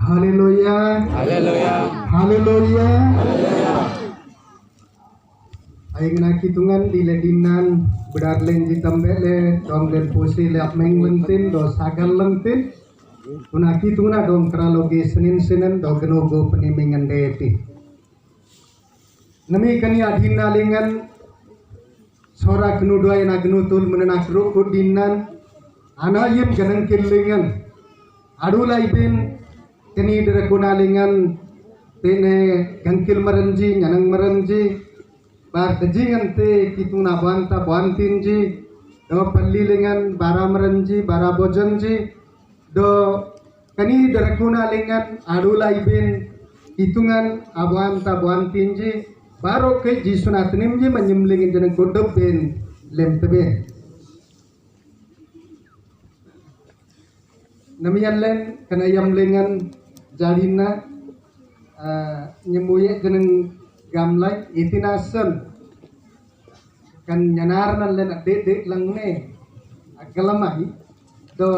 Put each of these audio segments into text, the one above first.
Haleluya. Haleluya. Haleluya. Haleluya. Aing na kitungan di ledinan bedarlen di tambele dong den posi le apmeng lentin do sagal lentin. Una kitungna dong kralogi senin do genogo penimingan deeti. Nami kani adhina lingan sora kenudua na genutul menenak rukut dinan anayim ganang kilingan adulai bin kini derekunalingan tene gangkil merenji nyanang merenji bar kejingan te kitung na banta bantinji do pallilingan bara merenji bara bojanji do kani derekunalingan adulai bin hitungan abanta bantinji baro ke jisunat nimji menyemlingin jeneng kodok bin lem tebe namian len kana yamlingan jalina nyemuye jeneng gamlai itinasen kan nyanar nan len dek langne agalamai do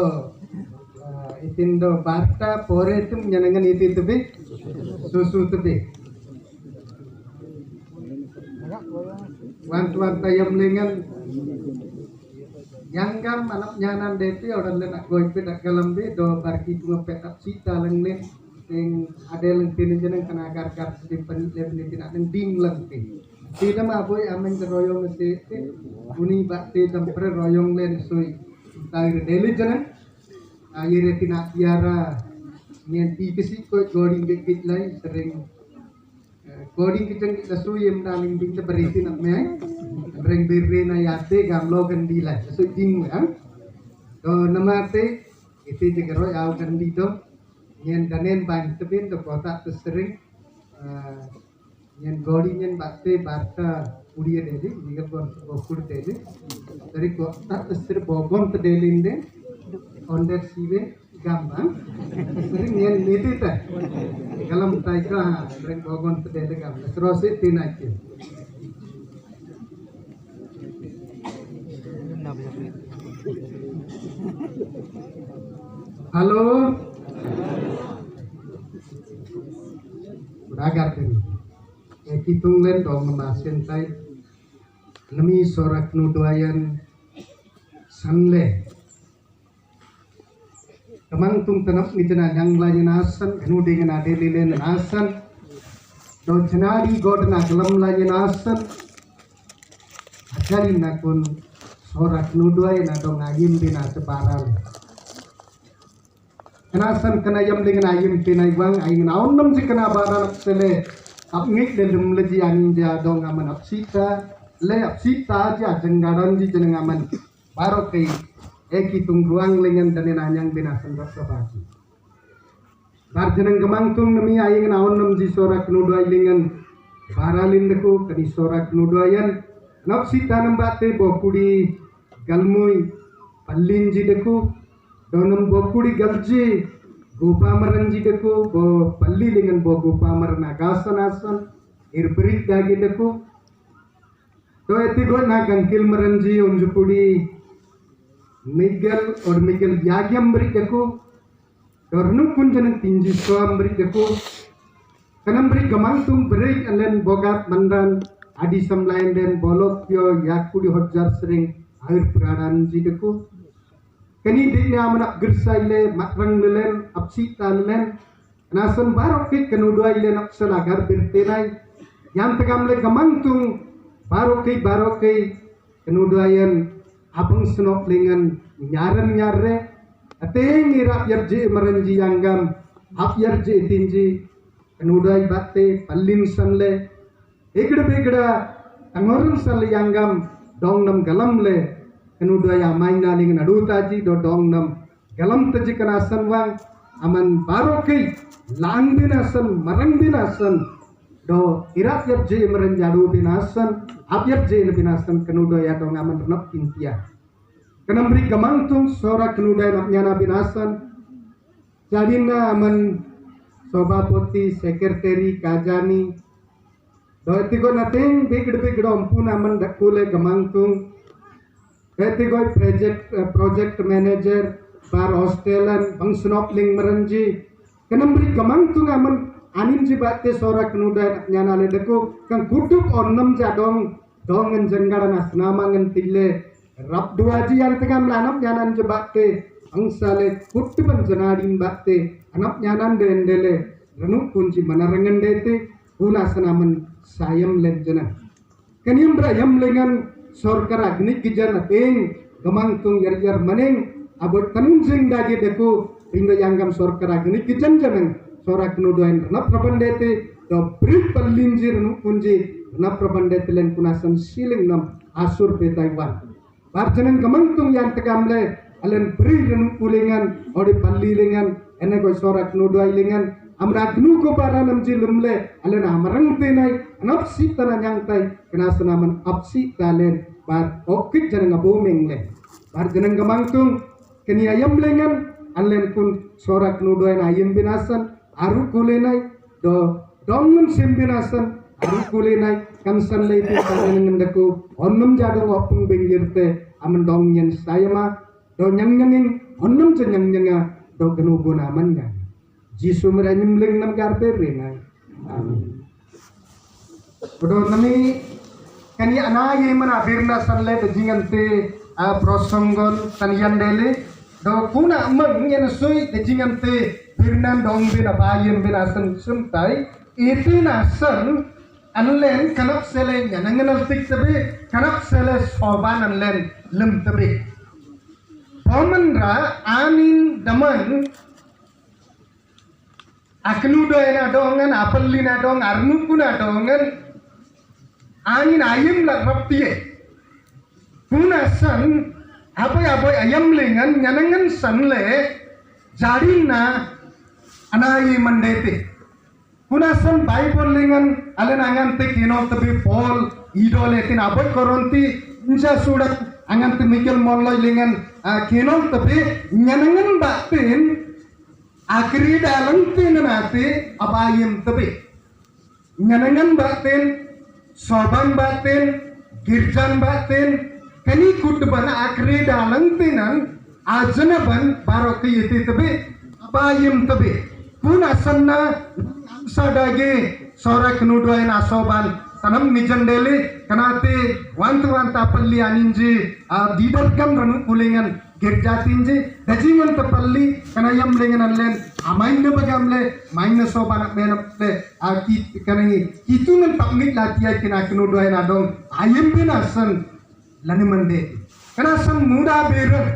itindo barta pore tum nyanangan iti tebe susu tebe wan yamlingan yang gam anak nyanan deti orang len nak goy pedak galambe do barki tunga petak cita lengne ting ade lengtin jeneng kana gar simpen lebni tidak neng ding lengtin tidak mah boy amen royong te uni bakte tempre royong len sui tair deli jeneng aire tina tiara nyen ti kesi koy goding gekit lai sering goding kiteng kita sui em daling ding te berisi nak me reng birre na yate gamlo gandila so ding ang to namate iti jegero yaw gandido nyen danen ban tebin to kota sering nyen godi nyen batte barta udiye dede diga bokur dede dari kota ser bogon tedelinde onder siwe gambang sering nyen niti ta kalam taika reng bogon tedele gambang terus tinake halo beragar tadi kitung len dong memasin tai nemi sorak nuduayan sanle kemang tung tenap ni jena yang lain asan kenu dengan ade lilen asan do jenari god na gelam lain asan ajari nakun sorak nuduayan adong ayim bina sebaral kenasan kena yam dengan ayim pinai bang ayim naon nam si kena barang sele apngik dalam leji anja dong aman apsita le apsita aja jenggaran di jeneng aman baro kei eki tungguang lengan dan nanyang binasan bersabagi bar jeneng gemangtung nemi ayim naon nam si sorak nuduai lengan baralin deku keni sorak nuduayan napsita nambate bokudi galmui pallin ji deku donam bokudi galji gupa merenji deku bo palli dengan bo gupa merna gasan irberik dagi deku to eti go na gangkil merenji unjupudi Miguel yagyam berik deku dornu kunjan tinji soam berik deku kanam berik gamangtung berik alen bogat mandan adi samlain den bolok yo yakudi hojar sering air peranan ji deku kini dia menak gersaile makrang lelen apsita lelen nasan barok ke kenudua ile nak selagar bertenai yang tegam le gamangtung barok ke kenudua yan abang senok lengan nyare ateng irap yerje merenji yanggam ap yerje tinji kenudua batte pallin sanle egda angorun sanle yanggam dong nam galam le kenudua ya maina ling nadu taji do dong nam galam taji kenasan wang aman barokai lang binasan marang binasan do irat yerje merenjadu binasan ap yerje binasan kenudua ya dong aman renap kintia kenam beri gamangtung sora kenudua nak nyana binasan jadina aman sobapoti sekretari kajani do tigo nating bigd ompun aman dakule gamangtung Ketigoi project manager bar hostelan bang snopling merenji Kenam beri gamang tu ngaman anim jibate sorak nuda nyana le deko kang kutup onam jadong dongen jenggaran asnama ngen tille rap dua ji yang tengah melanap nyanan jebate angsale kutupan jenadin bate anap nyanan dendele renuk kunci manarengen dete guna senaman sayam lenjana kanium brayam lengan sorkar agni kijana teng gamang tung yar maning abot tanunjeng dagi deko Pinda yanggam sorkar agni kijan janang sorak nudoin na prabandete do brit palinjir nu kunji na prabandete len kunasan siling nam asur pe Taiwan barjanan kamangtung yang tegamle alen bri nu kulingan odi pallilingan ene go sorak nudoi lingan amra gnu ko para nam jilumle alen amarang tenai napsi tanah yang tai kenasenaman apsi talen bar okit janang abomeng le barjanan kamangtung keni ayam lengan alen kun sorak nudoin ayam binasan aru kulenai do dongen simbinasan aru kulenai kansan leite kanengen deku onnum jadong opung bengjirte amen dongyen sayama do nyangnyanging onnum jenyangnyanga do genugo namanga jisu meranyim leng nam garpe renai amin do nami kani anaye mana birna sanle dejingante prosonggon tanian dele do kuna meng yen sui dejingante birnan dong bin abayem bin asan sumtai itu nasan anlen kanap sele nyanangan tik tabe kanap sele soban anlen lem tabe pamanra anin daman aknu do ena dongan apallina dong arnu kuna dongan anin ayem la raptie kuna san apoy ayam lengan nyanangan sanle jarina anayi mandete kunasan Bible lengan alen angan te kino tabi Paul idole tin aboy koronti inja sudak angan te Michael molloy lengan kino tabi nyanangan batin akri dalang tin nate abayim tabi nyanangan batin soban batin girjan batin kani kutbana akri dalang tinan ajnaban baroki yiti tabi abayim tabi Puna sanna sadage sorak nudoin asoban tanam mijandele kanate wanta palli aninji didargam ranu kulingan gerjatinji dajingan tapalli kanayam lengan allen amainna bagamle mainna soban menapte aki kanai kitungan pamit latia kina nudoin adong ayem binasan lani mande kanasan muda beran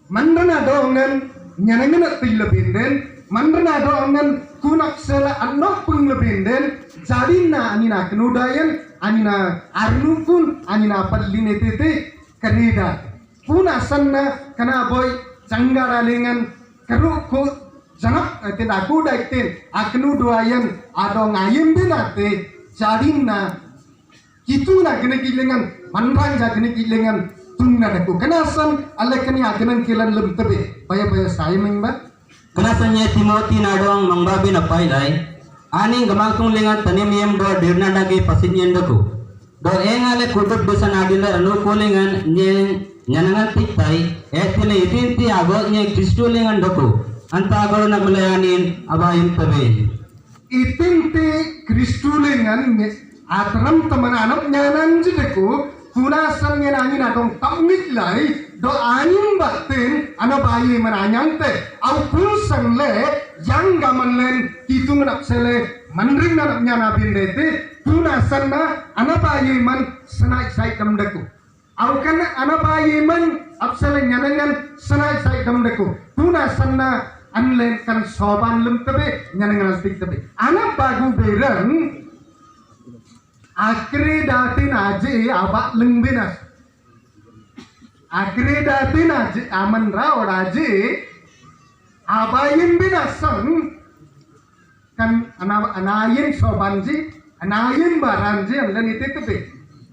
mandana dongan nyanangan tilla binden Mandana dongan kunak sela anok penglebenden jarina anina kenudayan anina arnukun anina padline tete kanida puna sanna kana boy janggara lengan keruku janap tidak aku daitin aknu doayan adong ayem benate jarina kituna kene kilengan mandran ja kene kilengan tungna daku kenasan alle kene agenan kilan lem tebe baya saya mengba Kenasanya Timothy nadong mangbabi na pailay aning gamangtung lingan tanim yem do dirna nagi pasinyen dako do engale kutub dosa nadila anu kulingan nyanangan tiktai etile itinti ago nye Kristo lingan dako anta agaro na melayanin abayim tabe itinti Kristo lingan atram teman anak nyanan jideko kunasan nyanangin adong tamit lai do anim batin ana bayi menanyang te au pulsang le yang gaman len kitung nak sele manring nak nyana bindete tuna sanna ana bayi man senai sai kamdeku au kan ana bayi man apsele nyanangan senai sai kamdeku tuna sanna anlen kan soban lem tebe nyanangan astik tebe ana bagu berang akre datin aje abak lengbinas akre datin aje aman rao aje abayim binasan kan anayin sobanji anayin baranji anlan itu tebe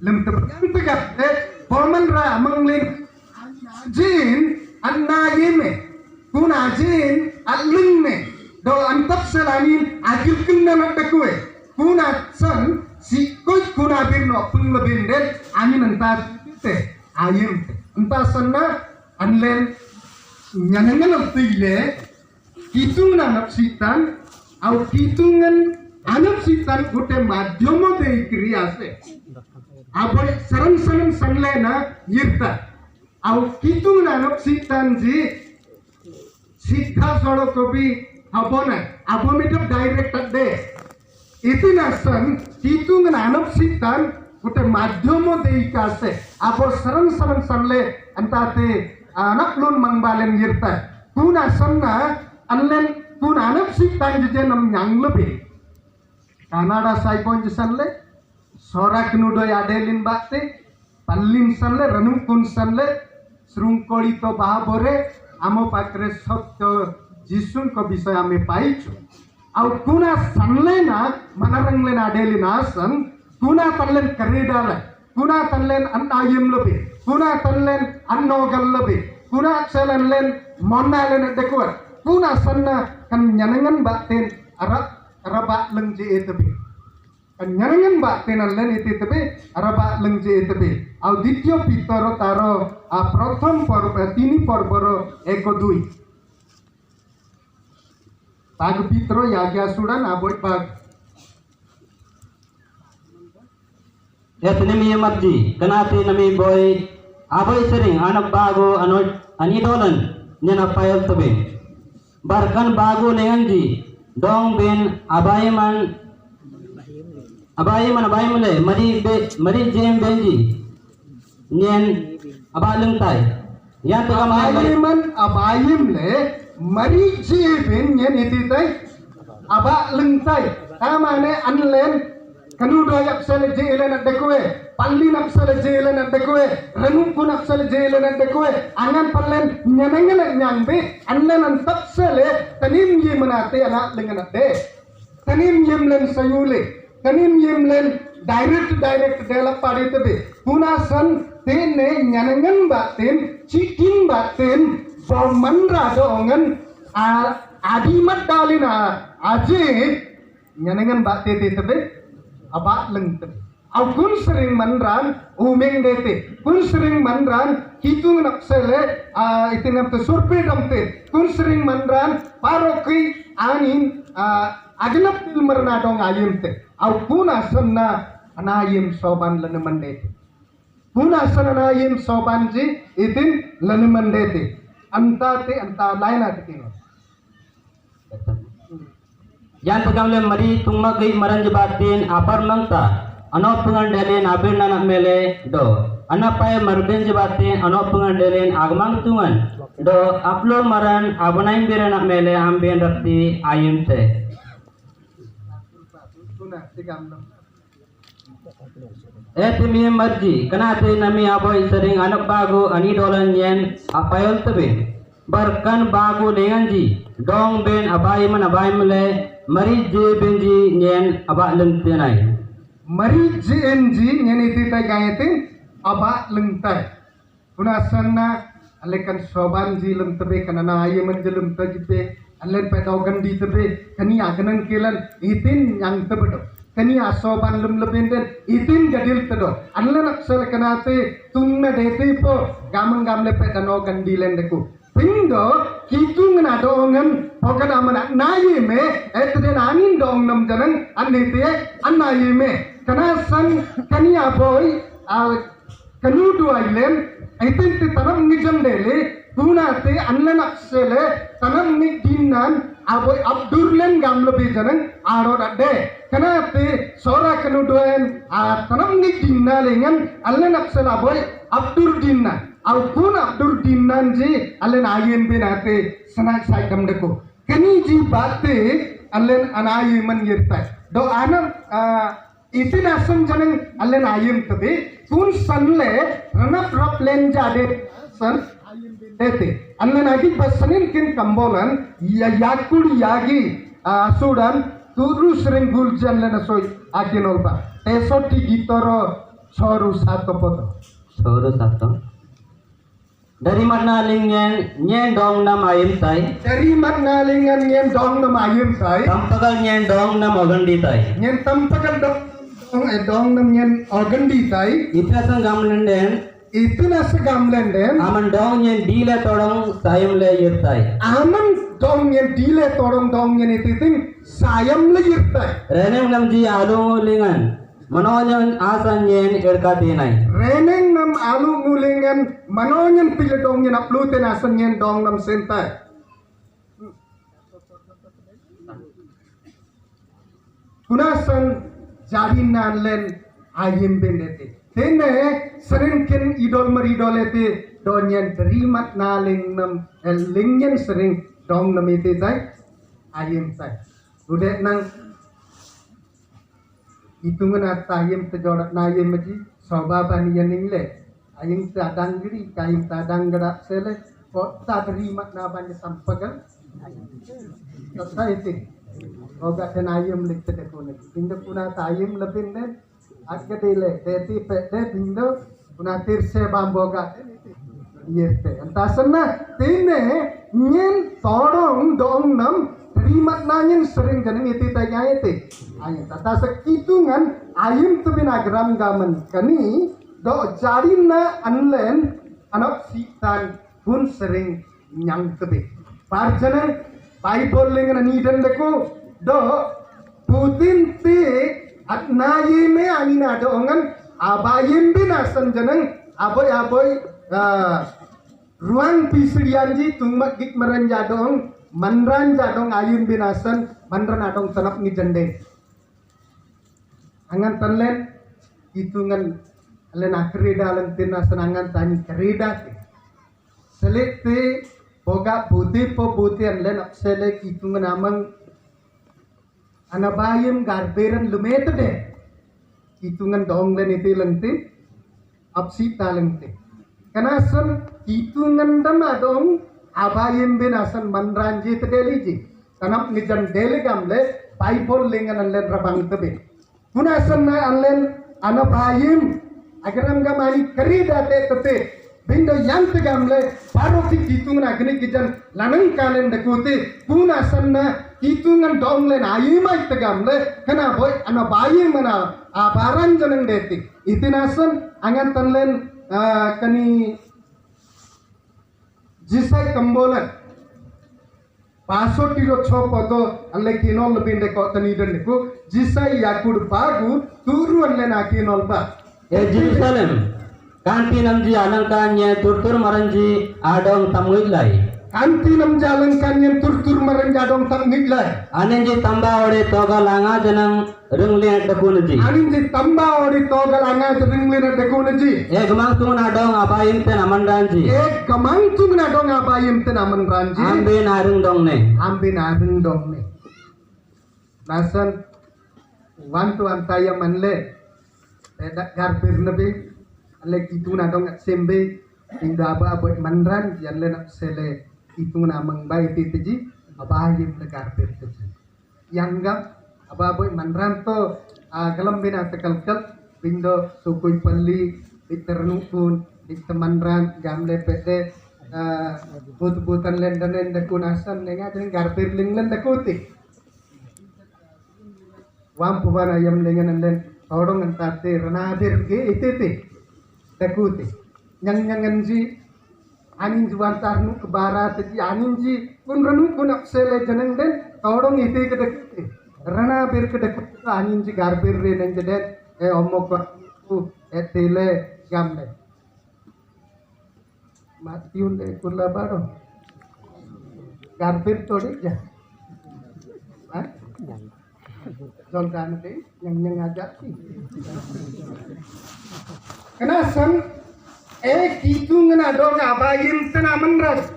lem tebe yang tegap paman ra mangling jin anayime kun ajin allinne do antap selanin agil kunna nakwe kun atsan si koi kuna birno pun lebih den angin entar te ayim entar sana anlen nyanangan tile kitungan anak sitan au kitungan anak sitan gute madhyomo de kriyase aboy sarang sanlena yirta au kitungan anak sitan ji siddha sodok bi habona abomitab directed de itinasan kitungan anak sitan gute madhyomo de kase abo sarang sanle antate anak lun mangbalen yirta kuna sanna anlen kuna anak sitan je nam nyang lebe Kanada saipon sanle sorak nudo adelin bakte pallin sanle ranum kun sanle srungkoli to bahabore amo pakre sotyo jisun ko bisay ame paichu au kuna sanle na manaranglen adelin asan kuna tanlen karedala kuna tanlen anayem lebe kuna tanlen annogal lebe kuna selenlen monalen dekor kuna sanna kan nyanangan bakten araba lengje etabe kan nyanangan bakten allen etabe araba lengje etabe au dityo pitoro taro prothom tini porboro eko dui pag pitro yagya sudan aboy pag ya tinimi marji kanati nami boy aboy sering anak bago anidolan nyana payal tabe barkan bago nenganji dong ben abayaman le mari jem benji nyen abaleng tai ya to abayim le mari jem nyen ititai abaleng tai tamane anlen kanudo yapsale jelen dekwe palli napsale jelen dekwe ranupun napsale jelen dekwe angan pallen nyanangan nyangbe anlen antapsale tanim ye manate anak dengan ade tanim yemlen sayule tanim yemlen direct delap padi tebe punasan tene nyanangan batin cikin batin bomandra dongan adimat dalina aje nyanangan batin tebe abak leng tebe au kun sering manran umeng dete kun sering manran hitung naksele itinam te surpe damte kun sering manran paroki anin agnap tilmarna dong ayim te au kun asanna anayim soban leneman dete kun asan anayim soban ji itin leneman dete anta laina tekino yan pagamle mari tungmagai maranj batin apar mangta ano pengandalin abin anak mele do anak pay marben batin ano pengandalin agmang tungan do aplo maran abonain bir anak mele ambien rakti ayim te timi marji kanate nami aboy sering anak bago ani dolan yen apayol tebe barkan bago lenganji dong ben abayman le mari je benji nyen aba lengtenai mari JNG nyen iti tay gayete aba lengtai punasanna alekan soban ji lem tebe kanana ayeman jelem tajipe alen pedogan di tebe kani aganan kilan itin yang tebedo kani asoban lem lebenden itin gadil tedo alen aksel kanate tungna dete po gamang gamle pedanogan di lendeku Pindo kitung na dongan pokada mana naye me etden anin dong nam janan anite anaye me kanasan kania boy kanudu ailen aitin te tanam nijam dele punate anlan aksele tanam ni dinnan aboy abdurlen gamlo be janan aro dadde kanate sora kanuduan tanam ni dinnalengan anlan aksele aboy abdur dinnan au kun abdur dinnan ji allen ayen benate sanak saikam deko kani ji batte allen anayeman yerta do anam itin asam janang allen ayem tabe kun sanle ranap rap len jade san ayem benate allen agi basanin kin kambolan ya yakul yagi sudan turu sering guljan lena soy akinolba esoti gitoro soru sato dari mana lingen nyen dong nam ayem tai dari mana lingen nyen dong nam ayem tai tampagal nyen dong nam ogandi tai nyen tampagal dong nam nyen ogandi tai itasang gamlenden itu nasa gamlen den aman dong yang dile todong sayam le yirtai aman dong yang dile todong dong yang itu ting sayam le yirtai reneng nam ji alu lingan manonya asan yen erka tinai reneng nam alu ngulingan manonyan pila dong yang upload asan yen dong nam sentai kunasan jadin nan len ayim bendete tene sering ken idol meridol ete donyen terimat naling nam lingyen sering dong nam ete sai ayim sai udah nang hitungan at ayim tejorat na ayim maji sobaban yaning le ayim tadang giri kayim tadang gerak sele kok tak terimat na banya sampagan tak ete oga ten ayam lik te kone tinda puna ayam lebin den agga dele deti pete tinda puna tirse bamboga yete antasana tine nyen todong dong nam terima nanyen sering kan itu tanya itu ayam tata sekitungan ayam tu bina gram gaman kani do jarina anlen anak sitan pun sering nyang tebe parjana Bible lengan ni dan deku do putin ti at nayime anina dongan abayim binasan janang aboy ruang pisirianji tungmak gik merenja dong manran jadong ayun binasan manran adong tanap ni jande angan tanlen hitungan len akreda len tinasan angan tani kreda selekte boga buti po buti an len selek hitungan amang anabayim garberan lumet de hitungan dong len itu lente apsita lente kanasan hitungan dama dong abayim binasan manranji tedeliji tanap nijan dele gamle Bible lengan anlen rabang tebe kunasan na anlen anabayim agaram gamani kerida te tete bindo yang tegamle paroki hitungan agni kijan lanang kalen dekute kunasan na hitungan donglen ayimai tegamle kana boy anabayim mana abaran janang deti itinasan angan tanlen kani jisai kambolan pasotiro chopoto alle kinol lebinde ko tani denku jisai yakud pagu turu alle na kinol ba Jerusalem kanti namji alangkanya turtur maranji adong tamuilai kanti nam jalan kanyen tur marenja dong tam ngiglai anenji tamba ore toga langa janang rungli dakunaji anin ji tamba ori togal anga ringli na dekunaji gamang tungun adong abayim ten amandanji kamang tung na dong abayim ten aman ranji ambe narung dong ne ambe narung dong ne nasan wantu antaya manle edak garbir nabi ale kitu na dong sembe inda aba boy manran yan le nak sele itu na mang bay tiji abayim te garbir tiji yang gap aba boy manran to galam bina tekalkal bindo sukui palli diternukun ditemanran gamle pede but-butan lendanen dakunasan nenga jeung garbir linglen dakuti wam puban ayam lengan len todong antate ranadir ge itete dakuti nyang ji anin juantar nu ke barat ji anin ji kun ranu kun aksele jeneng den todong ite ke dakuti rana bir ke dakuti anin ji garbir re neng jeden omok ku etele gamle matiun de kurla baro garbir todi ja John Kennedy yang ngajak sih. Kena san kitu ngena dong abayim tena menras.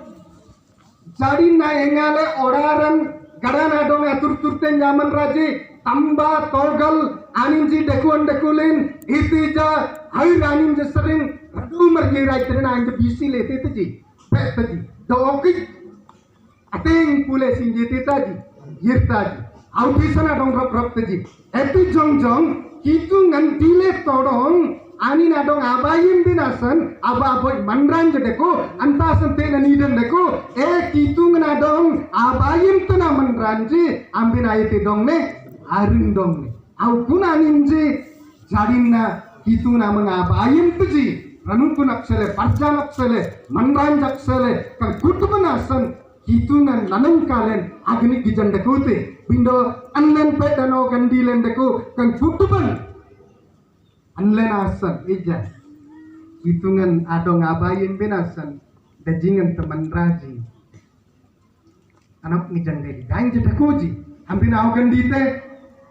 Jadi na engale oraran gadana dong atur ten zaman raji tamba togal aninji dekulen itija hai aninji sering radu mergi rai tena anje bisi lete teji petaji doki ateng pule sinji titaji yirtaji Autisana dong rap teji. Epi jong kitu ngan dile todong ani na dong abayim binasan ababoy manran jedeko antasan tena nidan deko kitu ngan dong abayim tena manranji ambina ite dong ne arin dong ne. Au kuna ninji jadinna kitu na mengabayim teji ranun pun apsele, parjan apsele, manran apsele, kan kutuban asan, hitungan lanang kalen, agni gijan dekute, bindo anlen pedano gandilen deku, kan kutuban, anlen asan, ija, hitungan adong abayin benasan, dajingan teman raji, anak gijan dedi, dain jadakuji, hampir au gandite,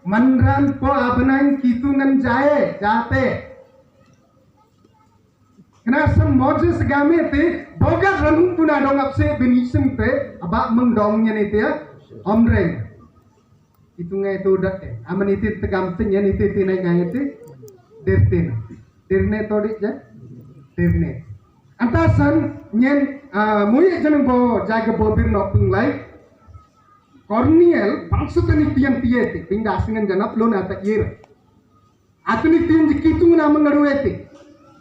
manran po abanang hitungan jae, jate. Kenasan Moses game te boga ranung puna dong apse benisem te abak mengdongnya nih te ya omreng itu ngai itu udah te aman itu tegamten ya itu naik ngai te dirne todik ja dirne antasan nyen muye jangan bo jaga bobir no penglai Cornel bangsutan tiang tiete pindah asingan janap lo nata yer atau nih tiang jikitung nama ngaruete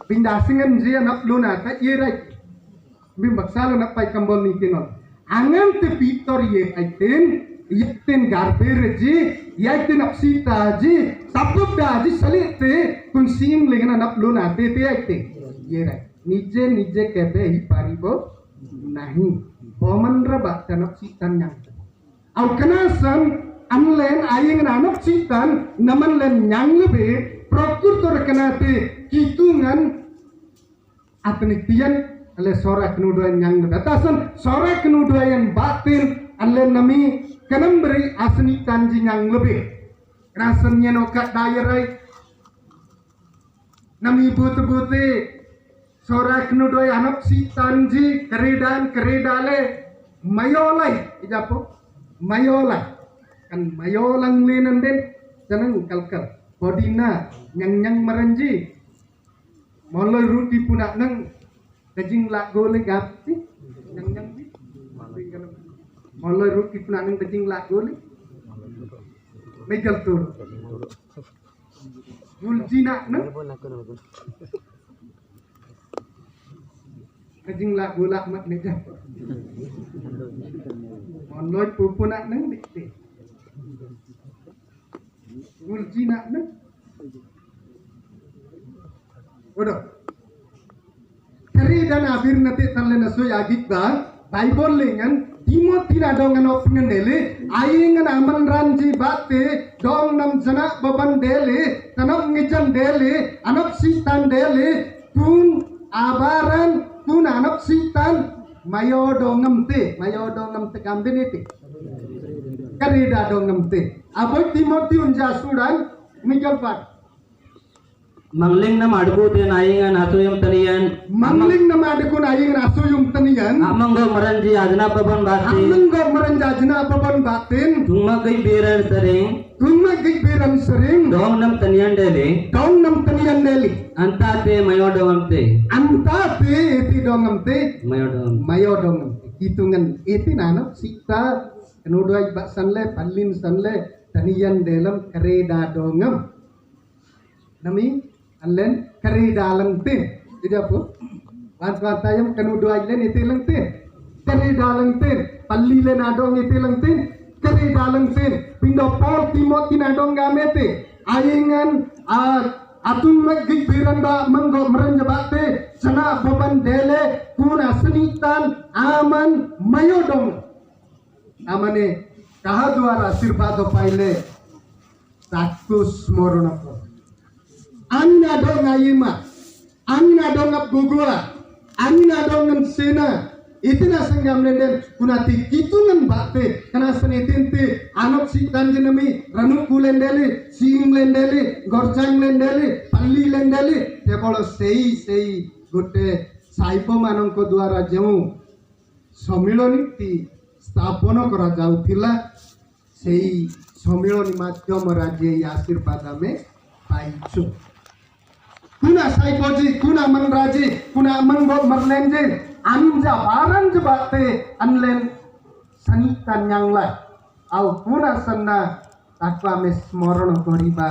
pindah singan dia nak luna tak yerai bimbak salo nak pai kambol ni kinon angan te pitor ye aiten yeten garbere ji yaiten apsita ji sapuk da ji salite kun sim legana nak luna te aite yerai nije kebe hi paribo nahi pomandra bak tanap sitan yang au kenasan anlen ayeng anak sitan naman len yang lebe prokurtor kenate hitungan atenitian oleh sorak kenuduan yang batasan sorak kenuduan batin oleh nami kenam beri asni tanji yang lebih rasanya nokat dayerai nami buti sorak kenuduan anak si tanji keredale mayolai ijapo mayolai kan mayolang lenan den jangan kalkal bodina nyang merenji moloi ruti punak nang daging lak gole gapti nyang bi moloi ruti punak nang daging lak gole megal tur guljinak nang daging lak golak mat meja moloi punak nang dikte guljinak nang Udah. Kari dan abir nanti tanle nasu agit bang. Bible lengan Timothy na dong ano pengendele. Aing na aman ranji bate dong nam jana baban dele tanam ngijan dele anak sitan dele pun abaran pun anak sitan mayo dongam te kambin itu. Kari da dongam te. Aboy Timothy unja sudan Miguel Pak. Mangling na madukute naingan asuyum tanian mangling na madukun naingan asuyum tanian amanggo meranji ajna paban batin tungma gai beran sering dong nam tanian dele anta te mayo dongam te eti dongam te mayo dongam hitungan eti nana sikta kenudai bak sanle palin sanle tanian dalam kereda dongam nami Alen kari dalang tin, tidak apa? Wantayam kenudua ilen itu lang tin, kari dalang tin, palli len adong itu lang tin, kari dalang tin, pindo Paul Timothy adong gamete, ayingan atun magig biranda manggo merenjabate, sana beban dele, kuna senitan, aman mayodong, amane kahadwara sirbado paile, status moronapo. Angin dong ayima, angin dong ap gugua, angin dong sena. Itu nasenggam nenden kunati kitungan bakte karena senitinti anak si tanjenami ranuk kulendeli, sim lendeli, gorjang lendeli, palli lendeli. Te bolo sei gote saipo manongko द्वारा ଯେଉଁ ସମ୍ମିଳନୀ ସ୍ଥାପନ କରାଯାଉଥିଲା ସେଇ ସମ୍ମିଳନୀ ମାଧ୍ୟମରେ ଆଜି ଏହି ଆଶୀର୍ବାଦ ଆମେ ପାଇଛୁ। kuna saipoji kuna manraji kuna manggo merlenje anja baran jebate anlen sanitan yang lai au kuna sanna takwa mes morono koriba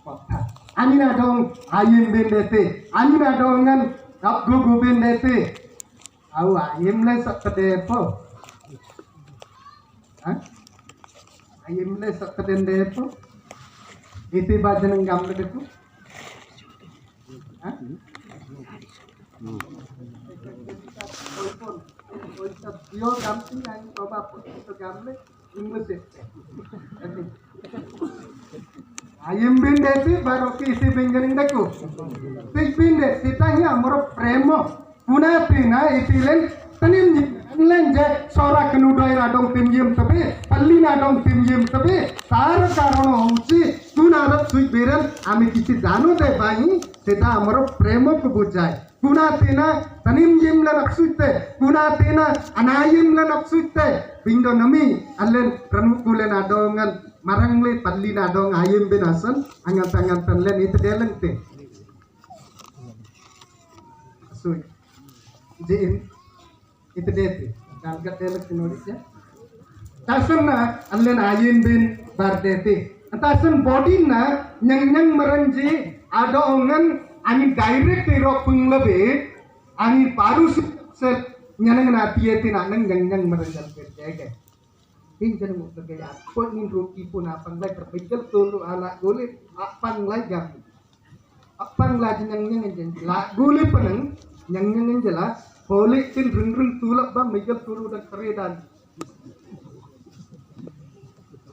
kota anina dong ayem bendete anina dongan abgu bendete au ayem le sakdepo ayem le sakdepo iti bajan ngam ledeku Yo gamping ang coba pun itu gamle English. Ayam binde baru kisi bingering deku. Tik binde sitanya moro premo guna tina itilen tanim lenje sora kenudai radong timjim tapi palli nadong timjim tapi tar karono hauci guna rat sui biran ami kisi janu de bai sita moro premo ku bujai guna tina tanim jim la napsuite guna tina anayim la napsuite bindo nami allen pranukulen adongan marangle palli nadong ayim binasan angat-angatan len itu deleng te sui jin itu dete kalgat deleng tinori ya tasan na allen ayim bin bardete tasan body na nyang maranji adongan ani direct iro punglabe ani parus se nyanang na tiete na nang nyang maranjal perjege pinjan mo lagay ako nin roti po na panglay terpikir tulu ala guli panglay gam panglay nyang la guli panang nyang jala holi tin rung tulak ba mikal tulu dan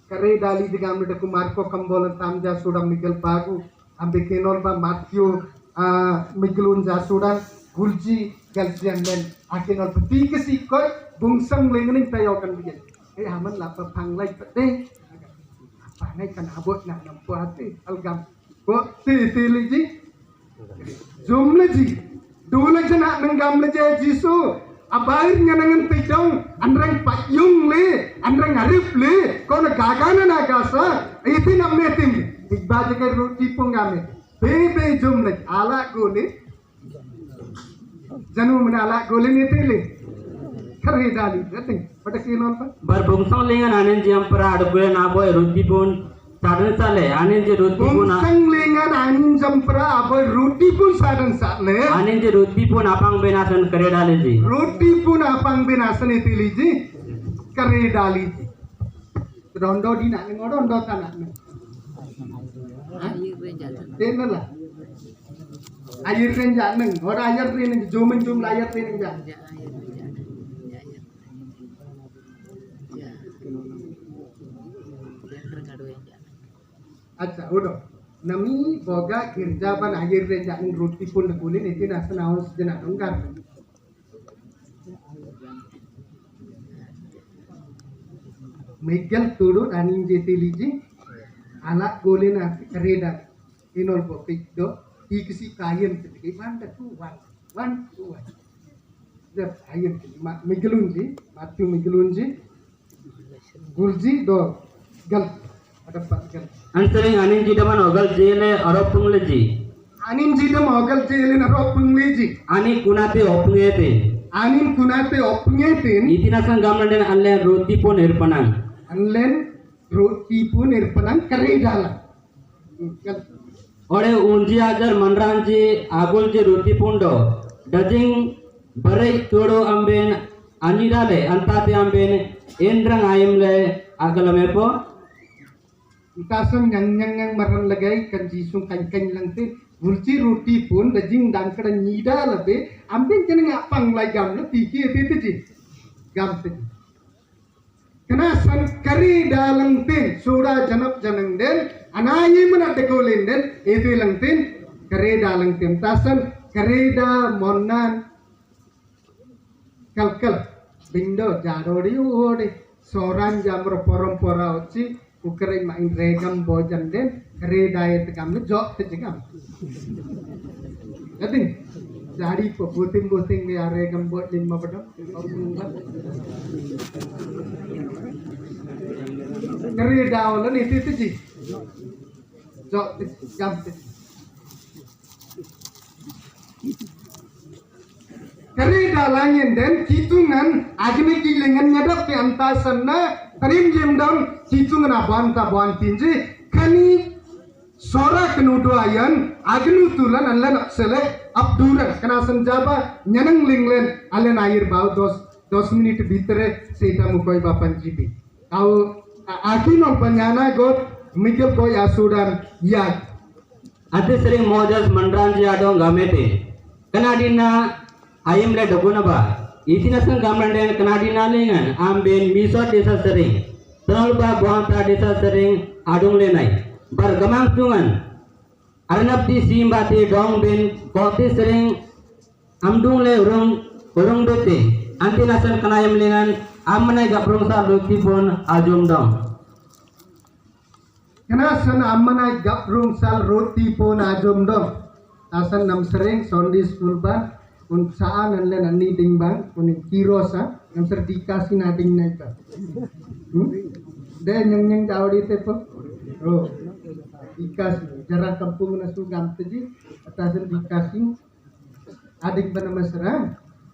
kare dali digam de kumar ko kambolan tamja sudam mikal bagu ambe kenol ba Matthew miglun ja sudan gulji galjian men akenol peti kesi ko bungsang lengening tayokan bigen aman la panglay pete pangai kan abot na nampuati algam ko ti liji jumlaji dula jana nangam leje jisu abair nyanangan tidong anrang payung le anrang arif le kono gagana na gasa iti namme tim igbaje ke roti pungame be jumlaj ala gole janu mana ala gole ni tele kare dali gating pada kinon pa bar bungsang lengan anen jam pra adugule na boy roti pun sadan sale anen je roti pun bungsang lengan anin jampra aboy roti pun sadan sale anen je roti pun apang benasan kare dale ji roti pun apang benasan itu liji kare dali ji rondo di nak ngodondo tanak ni Tena lah air renjak neng ora air renjak jomen jumlah air renjak अच्छा उडो नमी बोगा गिरजाban air renjak neng roti pun kulin itu nasa naos jena dongkar Miguel turun anin jeti liji anak golin nasi kereda inol bopikdo ikisi kayen ketika manda tu wan jab kayen Miguelunji Matthew Miguelunji gulji do gal ada pat gal antering anin jidaman ogal jele aropung leji anin jidam ogal jele aropung leji ani kunate opungete anin kunate opungete itina sangamanden alle roti pun erpanan anlen roti pun erpanan karedala ore unji agar manranji agul je roti pundo dajing barai todo amben anidale antate amben endrang ayamle agalamepo Itasan yang maran lagay kan jisung kan lang tin gulci roti pun dajing dan kada nyida labe amben jeneng apang lai gam na tiki itu ji gam tin kena san kari dalang tin suda janap janang den anayi mana dekolen den itu lang tin kari dalang tin tasan kari da monan kalkal bindo jarodi ode soran jamro porompora oci ukere main regam bojan den kare diet kam ne jok te jegam gating jadi puting ya regam bot lima padam kare daolan itu ji jok te jam te kare dalanyen den kitungan agni kilengan nyadap te antasanna tarim jemdam situng na banta ban tinji kani sora kenudo ayan agnu tulan allan sele abduran kana sanjaba nyanang linglen allen air bau 10 minit bitere seita mukoi bapan jibi au akino panyana got mikil ko ya sudan ya ate sering mojas manranji adong gamete kanadina ayam le doguna ba itina sang gamlan den kanadina lengan amben misot desa sering terlalu ba buanta desa sering adung lenai bar gamang tungan arnab di simbati dong ben koti sering amdung le urung bete anti nasan kanayam lengan amnai gaprung sa luti pun ajum dong Kenasan amanai gaprung sal roti pun ajum dong asan nam sering sondi school ban un saan an len ani ding bang un kirosa nam ser dikasih nading naik ka de nyeng jawdi te po oh dikasih jarak kampung nasu gam teji atasan dikasih adik bana masra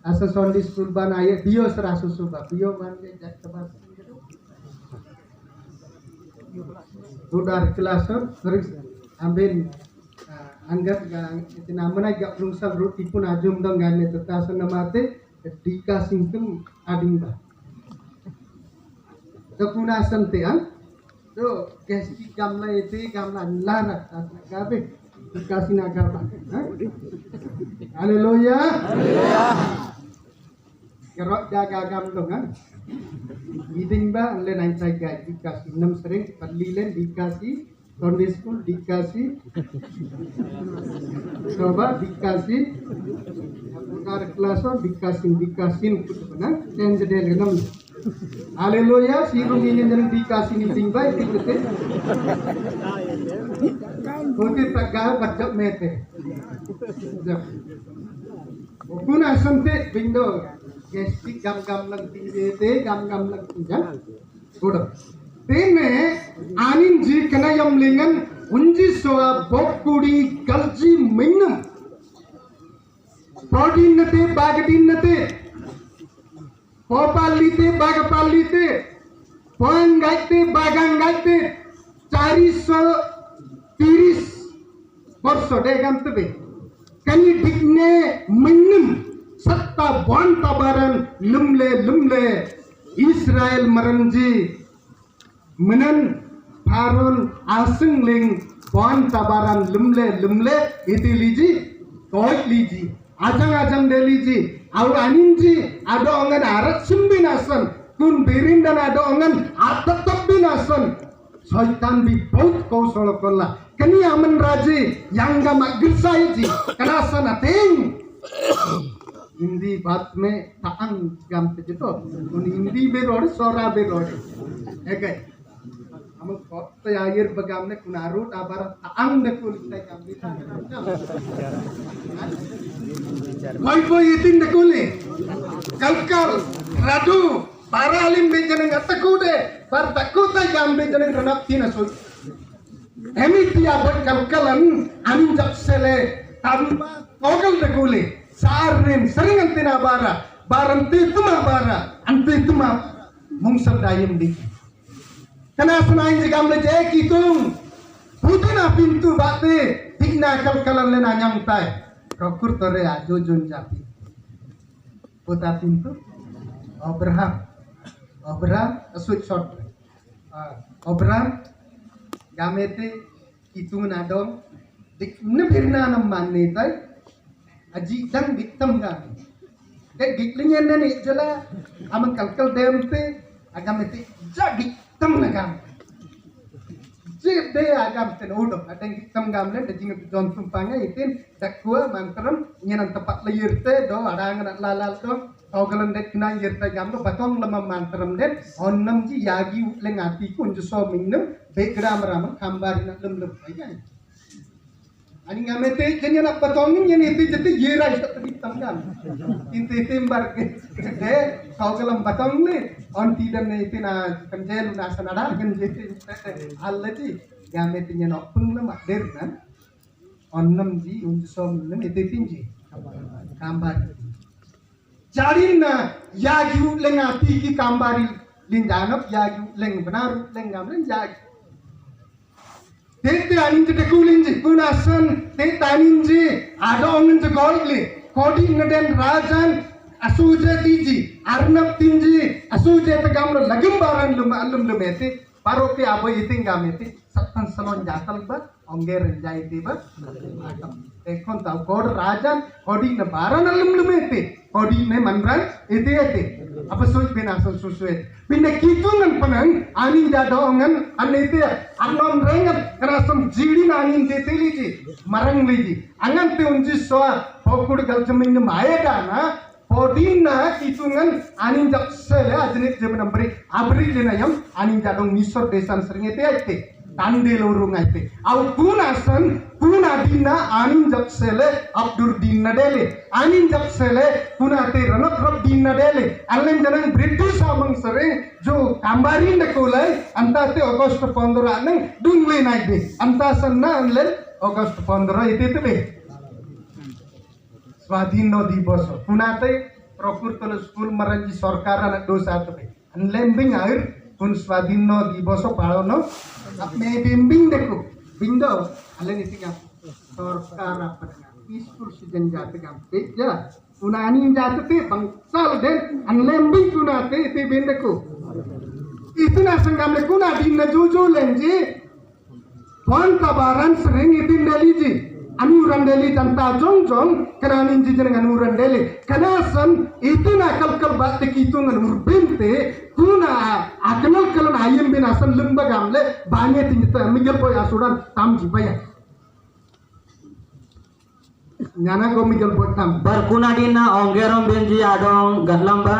asa sondi school ban aye bio sera susu ba bio man de jak tabas udar kelas sering ambil anggap itu namanya gak rungsal roti pun ajum dong gane tetasan namate dikasih tum ading ba dokuna sante an do kesi gamla itu gamla lara gabe dikasih nagar ba haleluya kerok jaga gam dong kan iding ba le nai sai ga dikasih nam sering perlilen dikasih Sunday school dikasih, coba dikasih, ukar kelas dikasih kutu benar, dan jadi enam. Haleluya, sirung ini jadi dikasih ni tinggal itu te. Oke tagal baca mete. Kuna sante bindo, gestik gam lang tinggi te, gam lang tinggal. Udah. Tene anin ji kena yam lingan unji soa bokudi kalji minum podin nate bagadin nate popalite bagapalite poang gaite bagang gaite 430 borso degam tebe kani dikne minum satta bon tabaran lumle Israel maranji menan parun asing ling bon tabaran lumle iti liji toy liji ajang de liji au aninji ado ongan arat sumbinasan kun birindan ado ongan atatap binasan syaitan bi baut kau solokola kani aman raji yang gamak gersai ji kanasan ating Hindi बात में तांग गम पे तो हिंदी में रोड सोरा में रोड है क्या हम कौत यार बगाम ने कुनारू टाबर तांग ने कुल तय काम भी कोई इतिन ने कुले कल राजू बारालिम बेचने गतकुडे पर तकुता काम बेचने रनप तीन असुल एमितिया बट कलकलन अंजब सेले तम्मा कोगल ने कुले Sarnim sering antina barang tituma bara antituma mungsab dayem di kana sunain jigam le je kitung putina pintu bate tigna kalkalan le nanyam tai rokur tore ajo jon japi puta pintu Abraham asut shot Abraham gamete kitung nadong dik nebirna nam manne tai aji dang diktam gan ke giklinyen ne jala amang kalkal dempe agam iti ja diktam nagam je de agam ten odo adang diktam gam le dajing jon tumpanga itin dakwa mantram nyenan tepat layirte do adang lalal do ogalan det kina yirte gam do batong lama mantram det onnam ji yagi lengati kunju so minnem begram ram khambar na lum ayan ani ngamete kenya nak patongin yang itu jadi yerai tak terhitam kan inti timbar ke kau kelam patong le on tidak ne itu na kenjel na sanada kan jadi alati ngamete nya nak pung le makder kan onnam ji unsom le itu tinggi kambar jarin na yagi lengati ki kambari lindanap yagi leng benar leng ngam leng yagi Tete aninje dekulinje punasan tete aninje ada onginje golgle kodi ngaden rajan asuje tiji arnab tinji asuje tegamlo lagim baran lum alum lumete Paro ke abo iting gameti saktan salon jatal ba ongger jai ti ba ekon tau kod rajan kodi na baran alam lumete kodi ne manran ite apa soj benasan susuet pinne kitungan panang anin jadongan anete anon rengan kerasam jiri nanin tete liji marang liji angan te unji soa pokud galjamin maya dana Podina kitungan anin jak sele ajnit jaman ambri abri lenayam anin jadong misor desan seringete ate tande lorung ate au kunasan kunadina anin jak sele abdur dinna dele anin jak sele kunate ranak rab dinna dele allen janang british amang sering jo kambari nakolai antate august 15 anang dungle naide antasanna allen august 15 ite tebe Swadhino Divos kunate prokurtol school maranji sarkar anak dosa tebe lembing air kun Swadhino Divos palono me bimbing deku bindo alen itigam sarkar apa peaceful sejen jate gam ja unani jate te bangsal den lembing kunate ite bendeku itu na sangam le kuna dinna juju lenji pon kabaran sering itin deliji anuran deli tanpa jong kenanin jijen anuran deli kenasan itu na kal batte kitungan urbente kuna akenal kalan ayem binasan lemba gamle banyak tingita migel boy asuran tam jibaya nyana go migel boy tam Barkuna dina onggerom benji adong gatlamba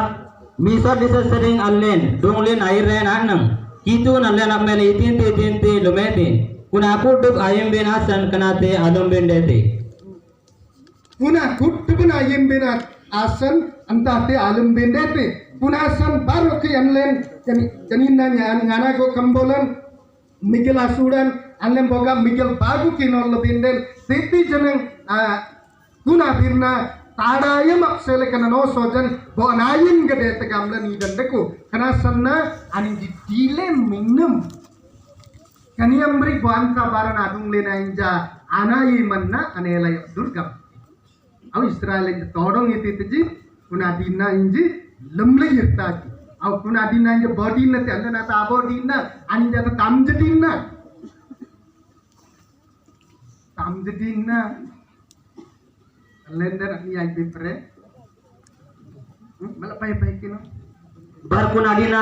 misor disa sering allen donglen airren anang kitu nallen amele itin lumete kuna kuduk ayem ben asan kanate adom ben dete kuna kuduk ayem ben asan antate alam ben dete kuna asan baru ke anlen janina nyana go kambolan migel asuran anlen boga migel bagu kinol benden teti janang kuna birna tadaya maksele kana no sojan bo anayin gede te gamla ni dandeku kana sanna ani dile minum kaniam beri boanka baran adung lena inja anayi manna anela durgam au Israel in todong iti tiji kuna dina inji lemle yirtaki au kuna dina inja body na te anda ta body na anja ta tamjedina lender ni ay bipre malapay kino Barkuna dina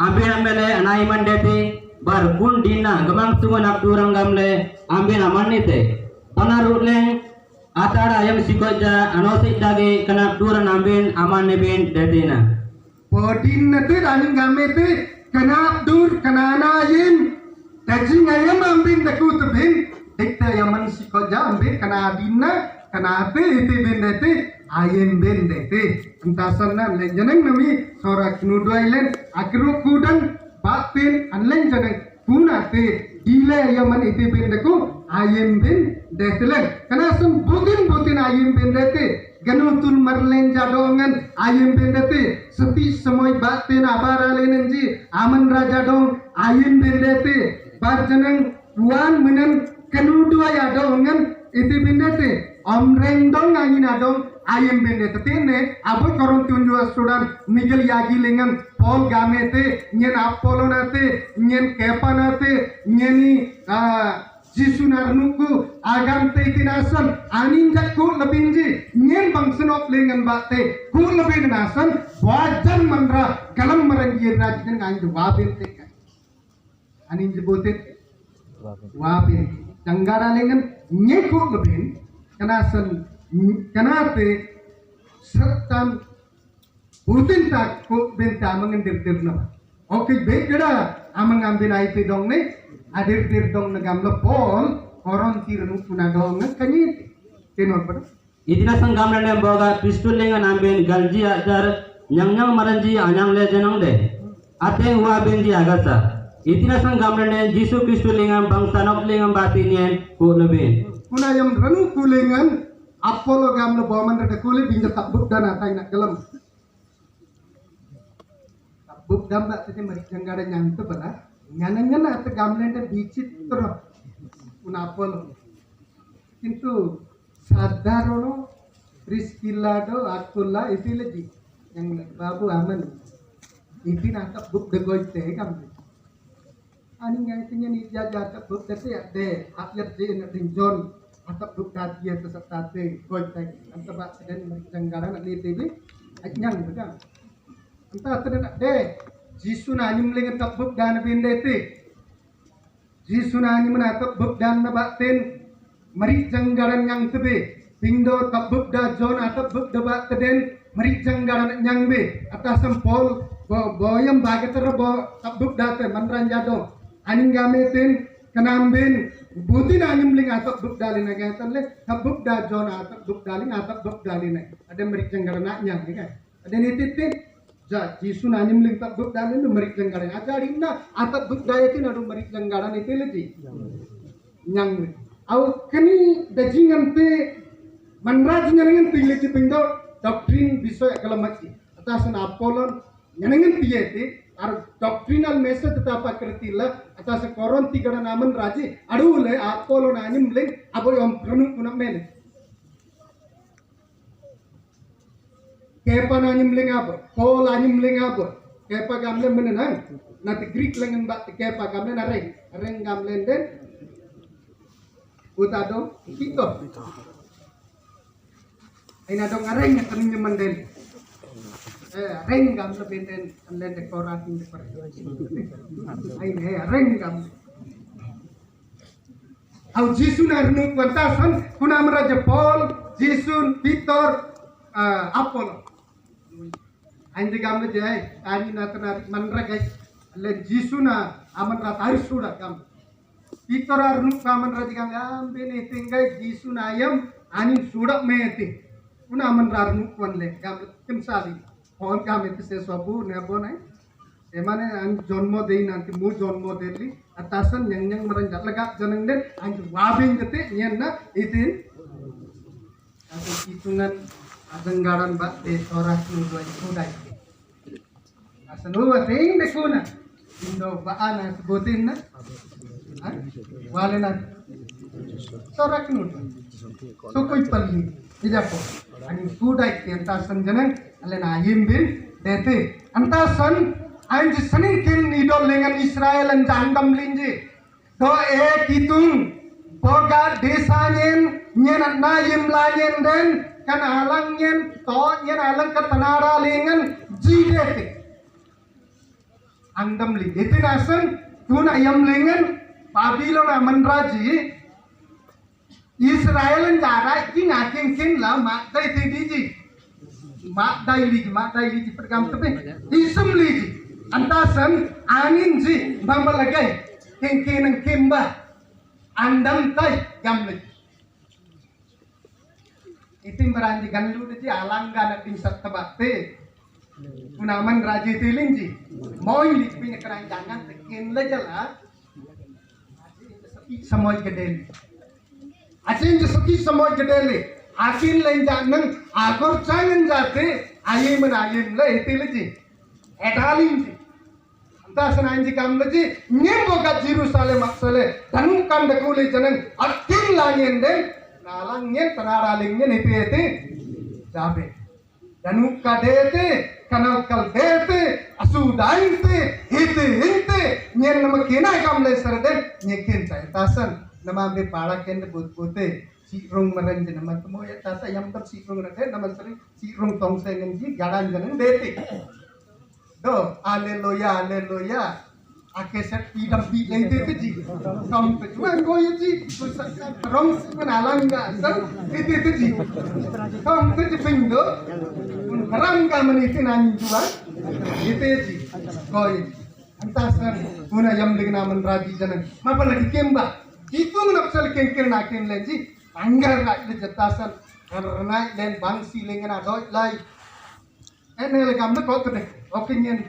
ambe amele anai mandete Barkun dina gamang tungan abdurang gamle ambe amanite panaruleng atara ayam sikoja anosik dage kana abduran amben amanne ben dedena bodin nate daning gamete kana abdur kana anayin tajing ayam ambin dakut ben dekta yaman sikoja ambe kana dina kana ate ite ben dete ayem ben dete entasanna lenjeneng nami sorak nuduailen akru kudan batin anlen janang kunate dile yaman ite ben deku ayem ben detelen kana sun butin ayem ben dete ganutul marlen jadongan ayem ben dete sepi semoy batin abara lenenji aman raja dong ayem ben dete barjanang wan menen kanudua yadongan ite ben dete omreng dong angin adong ayem ben dete tene aboy koron tunjua sudan migel yagi lengan Paul gamete nyen Apollo nate nyen Kepa nate nyeni Jisu narnuku agam te tinasan anin jakku lebinji nyen bangsenop lengan bate ku lebih nasan wajan mandra galam merenggi rajin ngang wabin te anin jebutit wabin janggara lengan nyeku lebih kenasan kenate sertan Putin tak ko benta mengendir na. Okay, begera amang ambin ay dong ne adir dong na gamla pol koron tirnu puna dong na kanyit kenor pa. itina sang gamle ne boga pistol lengan amben galji adar nyang maranji anyang le jenong de ate wa benji agasa itina sang gamle ne Jisu Kristo lengan bangsa nok lengan batinien ko leben Puna yang ranu kulengan Apollo gamla boman rada kule binja tabuk dan atay na galam. Buk damba tete marik janggara nyante bala nyana ate gamlende bicitra unapol kintu sadarono riskilado akulla isileji yang babu aman iti nangkap buk degoite gamle ani ngai tingnya ni jaja tak buk dete de akhir je na ding jon atap buk datia tesatate koi tai antaba den janggaran ni tebe anyang begang anta teden de jisu na anyim lengan tak buk dan bindete jisu na anyim na tak buk dan na baten mari janggaran yang tebe pindo tak buk da jon atap buk da baten mari janggaran yang be atas sempol boyam bagetera bo tak buk date manran jado aning gametin kanambin butin anyim ling atap buk dalin agatan le tabuk da jon atap buk dalin atap buk dalin ada merik janggarana nyang kan ada nititin ja jisu anyim ling tak buk dalin merik janggarana ajarinna atap buk dayatin adu merik janggarana itu leji nyang au kani dajingan te manraj nyangen tileji pindo doktrin bisoy kalamati atasan apolon nyangen tiyete ar doctrinal message tapa kertila atas koron tiga naman raji adule apollo nanyim ling aboy om pranu kuna men kepa nanyim ling abo pol anyim ling abo kepa gamle menenan nanti greek lengan bat kepa gamle nareng gamle den utado kito ina dong areng yang manden reng gam le benten len dekorat ni per ai ne reng gam au jisu na nu kwantasan kuna maraja paul jisun peter apollo andi gam le jai ani na tanar manraga len jisu na aman rat hari sudah gam peter arnu kaman raja gam ambene tinggai jisu na ayam ani sudah mete kuna aman rarnu kwan le gam kimsali और काम इतने से सबू नेबो नहीं एमाने अन जन्म देई nanti mu जन्म देली atasan yang मरन लगा जनन दे अन वाबिंग गते न्यन ना इतिन aku hitungan adenggaran bak de oras nu dua kudai asanu ting de kuna indo baana sebutin na walena sorak nu sokoi palli ijapo ani kudai entasan janang alena yimbin dete antasan anj sanin kin idol lengan Israel an jangdam linji do kitung boga desanyen nyen na yim lanyen den kan alang nyen to nyen alang ka tanara lengan jidete angdam li itinasan tuna yam lengan Babylon amanraji Israel an jara kin la ma dai tidiji mak daili pergam tepe isem liji antasan angin ji bamba lagai kengkenang kemba andam tai gamle itim berandi ganlu ji alangga na tim satabate kunaman raji tilinji moy lipin keranjangan tekin lejala samoy gedeli acin sepi samoy gedeli akin lenjanang agor cangen jate ayem le itileji edaling ji antasan anji kamleji nyembo ga Jerusalem aksale tanu kandakule janang akin langen den nalangnya tanaralingnya nipete jabe danu kadete kanal kaldete asudainte hinte nyen namakina kamle sarden nyekin sai tasan namambe pala kende butpute si rong maranjen nama temo ya tasa yang ter si rong rade nama seri si rong tong sengen ji garan janang dete do haleluya akeset pidam pi lente ji tom pejuan goye ji rong menalangga sar itu ji tom peju pindo rangga meniti nani jual itu ji goye antasan guna yam dengan naman raji janang mapa lagi kemba itu menapsal kengkir nakin leji anggar nak dijetasan karena dan bangsi lengan adoi lai enel gamle kok deh opinion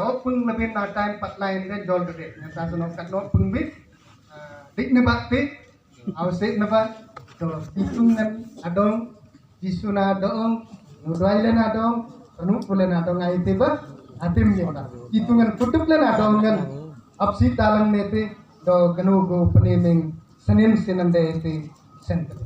opung lebih na time pat lain dan jol deh netasan okat not pungbit dik ne bakti ausik ne ba to hitung nan adong jisuna adong nudailen adong anu pulen adong ai tiba atim jona hitungan kutup len adong kan apsi dalang nete do ganu go peneming senin sinande te center